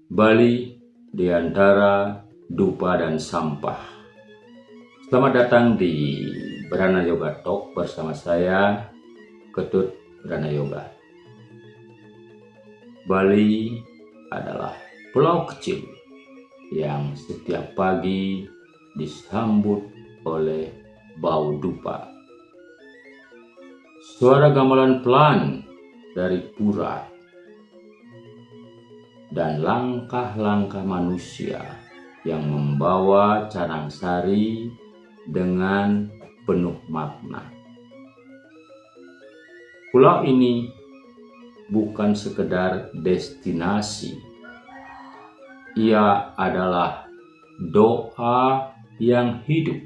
Bali di antara dupa dan sampah. Selamat datang di Brana Yoga Talk bersama saya, Ketut Brana Yoga. Bali adalah pulau kecil yang setiap pagi disambut oleh bau dupa. Suara gamelan pelan dari pura dan langkah-langkah manusia yang membawa canang sari dengan penuh makna. Pulau ini bukan sekedar destinasi, ia adalah doa yang hidup.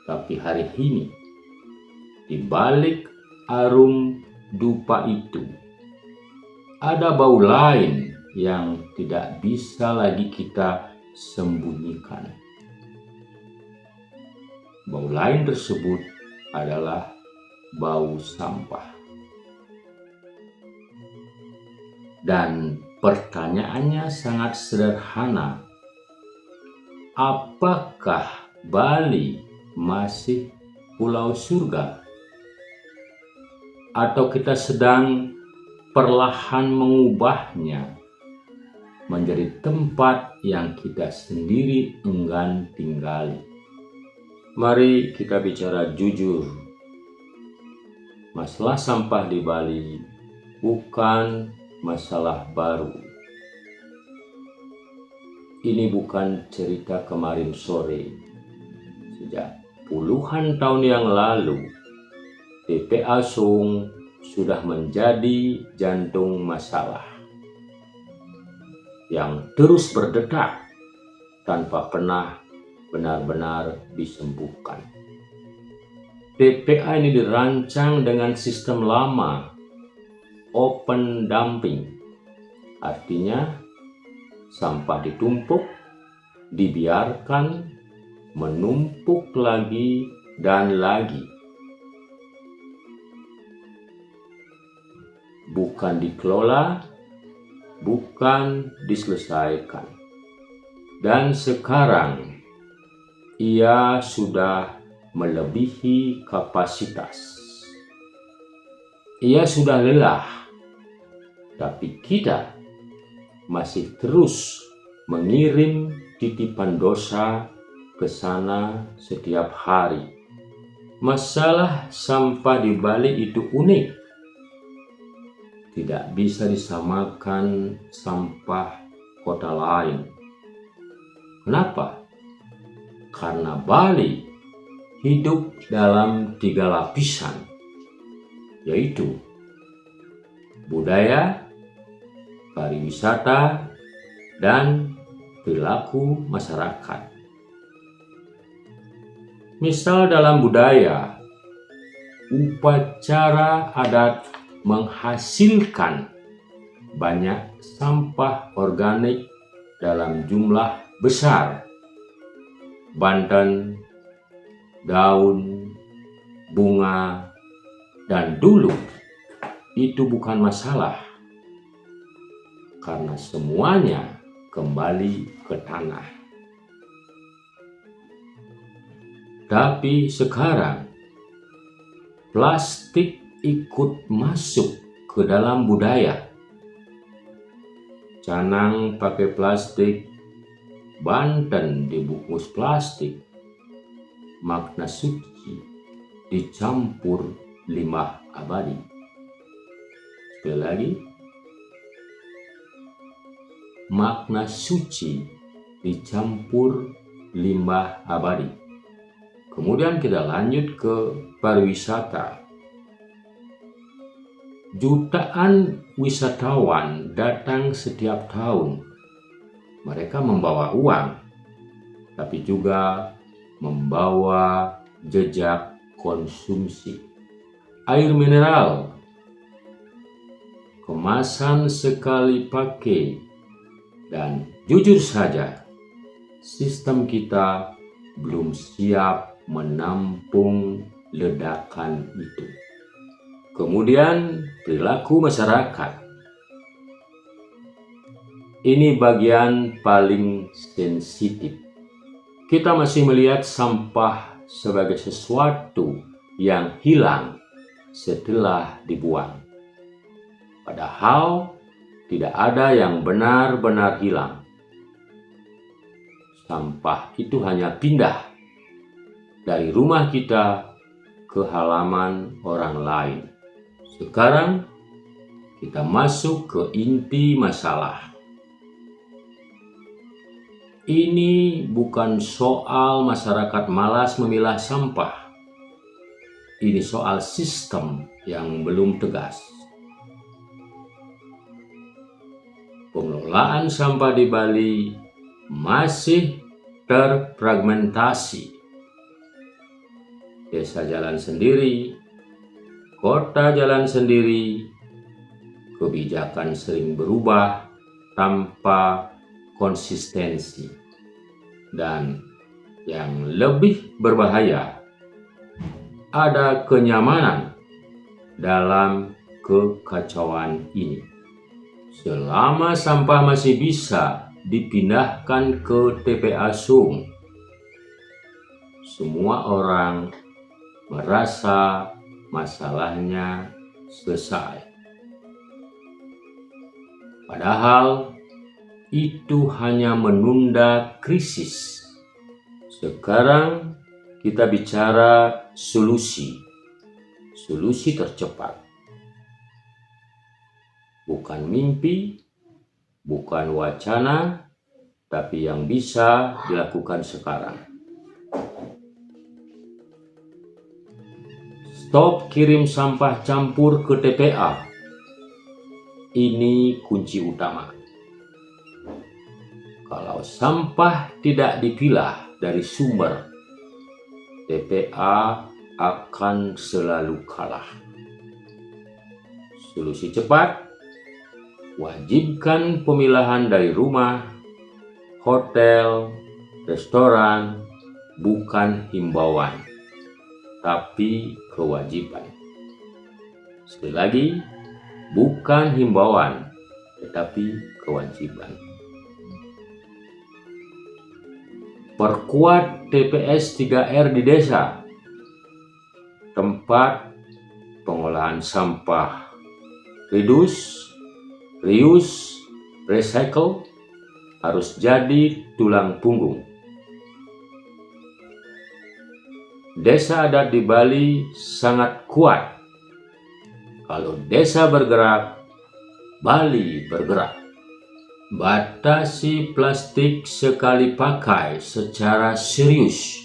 Tapi hari ini, di balik arum dupa itu, ada bau lain yang tidak bisa lagi kita sembunyikan. Bau lain tersebut adalah bau sampah. Dan pertanyaannya sangat sederhana. Apakah Bali masih pulau surga? Atau kita sedang perlahan mengubahnya menjadi tempat yang kita sendiri enggan tinggali? Mari kita bicara jujur. Masalah sampah di Bali bukan masalah baru. Ini bukan cerita kemarin sore. Sejak puluhan tahun yang lalu, TPA Sung sudah menjadi jantung masalah yang terus berdetak tanpa pernah benar-benar disembuhkan. TPA ini dirancang dengan sistem lama, open dumping. Artinya, sampah ditumpuk, dibiarkan, menumpuk lagi dan lagi. Bukan dikelola, bukan diselesaikan. Dan sekarang ia sudah melebihi kapasitas. Ia sudah lelah, tapi kita masih terus mengirim titipan dosa ke sana setiap hari. Masalah sampah di Bali itu unik. Tidak bisa disamakan sampah kota lain. Kenapa? Karena Bali hidup dalam 3 lapisan, yaitu budaya, pariwisata, dan perilaku masyarakat. Misal dalam budaya, upacara adat menghasilkan banyak sampah organik dalam jumlah besar. Banten, daun, bunga, dan dulu itu bukan masalah karena semuanya kembali ke tanah. Tapi sekarang plastik ikut masuk ke dalam budaya. Canang pakai plastik, Banten dibungkus plastik, makna suci dicampur limbah abadi. Sekali lagi, makna suci dicampur limbah abadi. Kemudian kita lanjut ke pariwisata. Jutaan wisatawan datang setiap tahun. Mereka membawa uang, tapi juga membawa jejak konsumsi. Air mineral, kemasan sekali pakai, dan jujur saja, sistem kita belum siap menampung ledakan itu. Kemudian perilaku masyarakat. Ini bagian paling sensitif. Kita masih melihat sampah sebagai sesuatu yang hilang setelah dibuang. Padahal tidak ada yang benar-benar hilang. Sampah itu hanya pindah dari rumah kita ke halaman orang lain. Sekarang kita masuk ke inti masalah. Ini bukan soal masyarakat malas memilah sampah. Ini soal sistem yang belum tegas. Pengelolaan sampah di Bali masih terfragmentasi. Desa jalan sendiri, kota jalan sendiri, kebijakan sering berubah tanpa konsistensi. Dan yang lebih berbahaya, ada kenyamanan dalam kekacauan ini. Selama sampah masih bisa dipindahkan ke TPA Sung, semua orang merasa masalahnya selesai. Padahal itu hanya menunda krisis. Sekarang kita bicara solusi tercepat. Bukan mimpi, bukan wacana, tapi yang bisa dilakukan sekarang. Stop kirim sampah campur ke TPA. Ini kunci utama. Kalau sampah tidak dipilah dari sumber, TPA akan selalu kalah. Solusi cepat: wajibkan pemilahan dari rumah, hotel, restoran, bukan himbauan, tapi kewajiban. Sekali lagi, bukan himbauan, tetapi kewajiban. Perkuat TPS 3R di desa, tempat pengolahan sampah, reduce, reuse, recycle harus jadi tulang punggung. Desa adat di Bali sangat kuat. Kalau desa bergerak, Bali bergerak. Batasi plastik sekali pakai secara serius,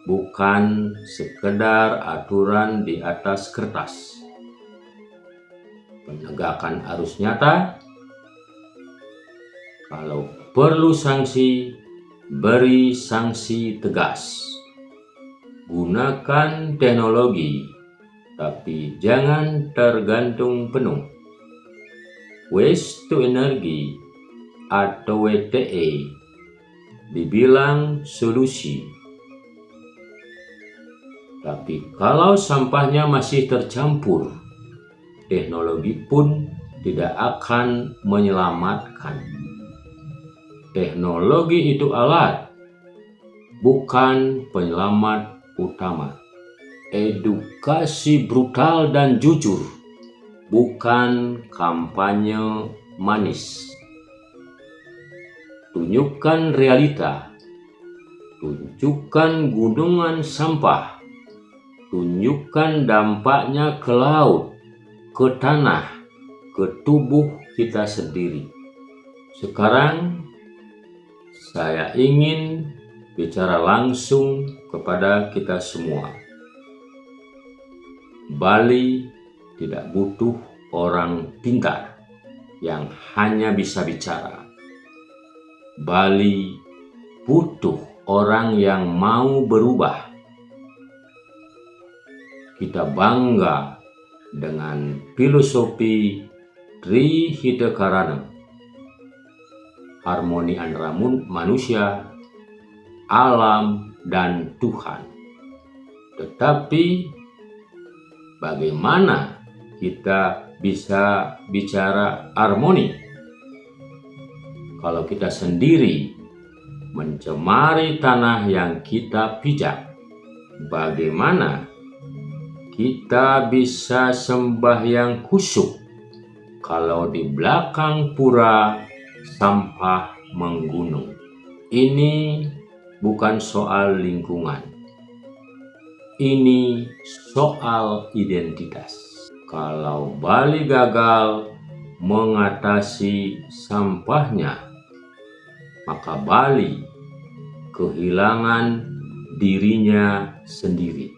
bukan sekedar aturan di atas kertas. Penegakan arus nyata. Kalau perlu sanksi, beri sanksi tegas. Gunakan teknologi, tapi jangan tergantung penuh. Waste to energy atau WTE dibilang solusi. Tapi kalau sampahnya masih tercampur, teknologi pun tidak akan menyelamatkan. Teknologi itu alat, bukan penyelamat utama. Edukasi brutal dan jujur, bukan kampanye manis. Tunjukkan realita, tunjukkan gunungan sampah, tunjukkan dampaknya ke laut, ke tanah, ke tubuh kita sendiri. Sekarang saya ingin bicara langsung kepada kita semua. Bali tidak butuh orang pintar yang hanya bisa bicara. Bali butuh orang yang mau berubah. Kita bangga dengan filosofi Trihita-Karana, harmoni antara manusia, alam, dan Tuhan. Tetapi bagaimana kita bisa bicara harmoni kalau kita sendiri mencemari tanah yang kita pijak, bagaimana kita bisa sembahyang khusyuk kalau di belakang pura sampah menggunung? Ini bukan soal lingkungan, ini soal identitas. Kalau Bali gagal mengatasi sampahnya, maka Bali kehilangan dirinya sendiri.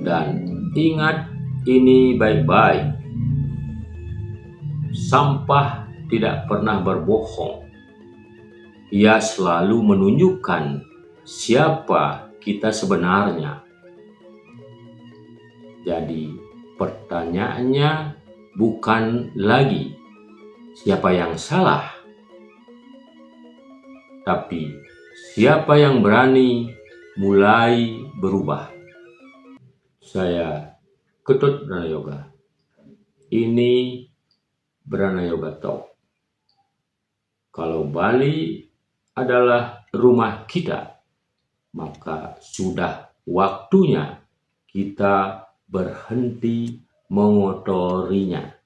Dan ingat ini baik-baik, sampah tidak pernah berbohong. Ia selalu menunjukkan siapa kita sebenarnya. Jadi pertanyaannya bukan lagi siapa yang salah, tapi siapa yang berani mulai berubah. Saya Ketut Brana Yoga. Ini Brana Yoga Talk. Kalau Bali adalah rumah kita, maka sudah waktunya kita berhenti mengotorinya.